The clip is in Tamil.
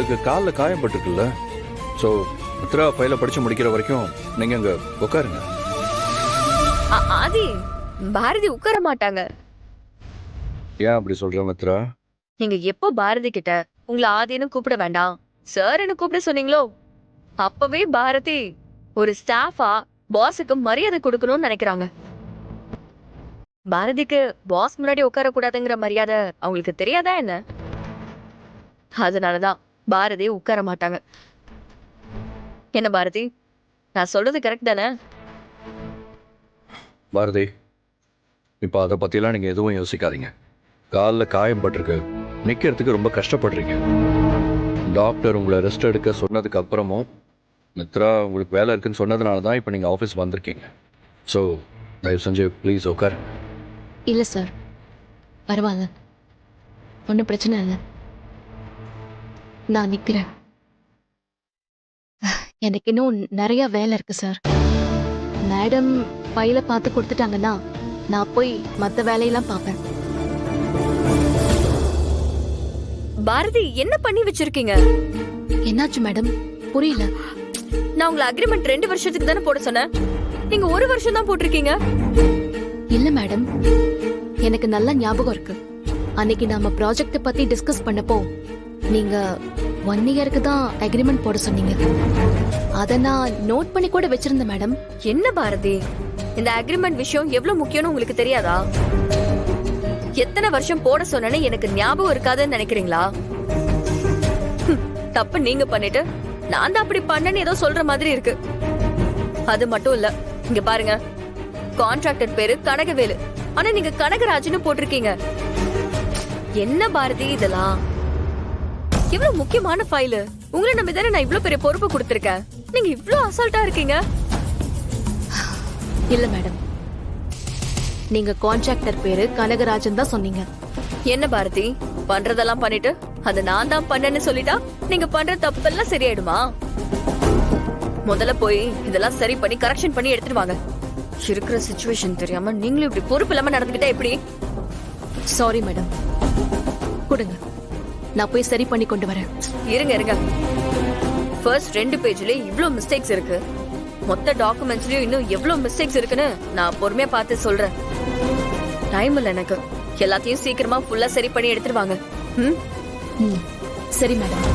உங்களுக்கு காலில் காயப்பட்டிருக்குல்ல, ஸோ மித்ரா ஃபைலை படிச்சு முடிக்கிற வரைக்கும் நீங்க அங்க உட்காருங்க. ஆதி, பாரதி உட்கார மாட்டாங்க. ஏன் அப்படி சொல்ற மித்ரா? நீங்க எப்போ பாரதி கிட்ட உங்களை ஆதின்னு கூப்பிட வேண்டாம் சார்னு கூப்பிட சொன்னீங்களோ அப்பவே பாரதி ஒரு ஸ்டாஃபா பாஸுக்கு மரியாதை கொடுக்கணும்னு நினைக்கிறாங்க. பாரதிக்கு பாஸ் முன்னாடி உட்கார கூடாதுங்கிற மரியாதை அவங்களுக்கு தெரியாதா என்ன? அதனாலதான் பாரதி உட்கார மாட்டாங்க. என்ன பாரதி, நான் சொல்றது கரெக்ட் தானே? பாரதி, இப்போ அதை பற்றிலாம் நீங்கள் எதுவும் யோசிக்காதீங்க. காலில் காயம் பட்டிருக்கு, நிற்கிறதுக்கு ரொம்ப கஷ்டப்படுறீங்க. டாக்டர் உங்களை ரெஸ்ட் எடுக்க சொன்னதுக்கு அப்புறமும் மித்ரா உங்களுக்கு வேலை இருக்குன்னு சொன்னதுனால தான் இப்போ நீங்கள் ஆஃபீஸ் வந்திருக்கீங்க. ஸோ தயவு செஞ்சு ப்ளீஸ் உட்கார். இல்லை சார், பரவாயில்ல, ஒன்றும் பிரச்சனை இல்லை, நான் நிற்கிறேன். எனக்கு இன்னும் நிறைய வேலை இருக்கு சார். மேடம் ஃபைலை பார்த்து கொடுத்துட்டாங்கன்னா நான் போய் மற்ற வேலையெல்லாம் பார்ப்பேன். பாரதி, என்ன பண்ணி வச்சிருக்கீங்க? என்னாச்சு மேடம், புரியல. நான் உங்களை அக்ரிமெண்ட் 2 வருஷத்துக்கு தானே போட சொன்னேன், நீங்க 1 வருஷம் தான் போட்டிருக்கீங்க. இல்ல மேடம், எனக்கு நல்ல ஞாபகம் இருக்கு. அன்னைக்கு நாம ப்ராஜெக்ட் பத்தி டிஸ்கஸ் பண்ணப்போ நீங்க 1 இயருக்கு தான் அக்ரிமெண்ட் போட சொன்னீங்க. அத நான் நோட் பண்ணி கூட வச்சிருந்தேன் மேடம். என்ன பாரதி, இந்த அக்ரிமெண்ட் விஷயம் எவ்வளவு முக்கியம்னு உங்களுக்கு தெரியாதா? எத்தனை வருஷம் போட சொன்னேன்னு எனக்கு ஞாபகம் இருக்காதுன்னு நினைக்கிறீங்களா? தப்பு நீங்க பண்ணிட்டு நான் தான் அப்படி பண்ணேன்னு ஏதோ சொல்ற மாதிரி இருக்கு. அது மட்டும் இல்ல, இங்க பாருங்க, கான்ட்ராக்டர் பேரு கனகவேலு, ஆனா நீங்க கனகராஜ்னு போட்டிருக்கீங்க. என்ன பாரதி இதெல்லாம்? இவ்வளவு முக்கியமான ஃபைல் உங்களை நம்பி தானே நான் இவ்வளவு பெரிய பொறுப்பு கொடுத்திருக்கேன். நீங்க இவ்வளவு அசால்ட்டா இருக்கீங்க. இல்ல மேடம், நீங்க கான்ட்ராக்டர் பேரு கனகராஜன் தான் சொன்னீங்க. என்ன பாரதி, பண்றதெல்லாம் பண்ணிட்டு அது நான் தான் பண்ணேன்னு சொல்லிட்டா நீங்க பண்ற தப்பெல்லாம் சரியாயிடுமா? முதல்ல போய் இதெல்லாம் சரி பண்ணி கரெக்ஷன் பண்ணி எடுத்துட்டு வாங்க. இருக்கிற சிச்சுவேஷன் தெரியாம நீங்களும் இப்படி பொறுப்பு இல்லாம நடந்துக்கிட்டா எப்படி? சாரி மேடம், கொடுங்க, நான் போய் சரி பண்ணி கொண்டு வரேன். இருங்க இருங்க, ஃபர்ஸ்ட் 2 பேஜ்ல இவ்ளோ மிஸ்டேக்ஸ் இருக்கு, மொத்த டாக்குமெண்ட்ஸ்லயும் இன்னும் எவ்வளவு மிஸ்டேக்ஸ் இருக்குன்னு நான் பொறுமையா பார்த்து சொல்றேன். டைம் இல்ல எனக்கு, எல்லாத்தையும் சீக்கிரமா ஃபுல்லா சரி பண்ணி எடுத்துட்டு வாங்க. சரி மேடம்.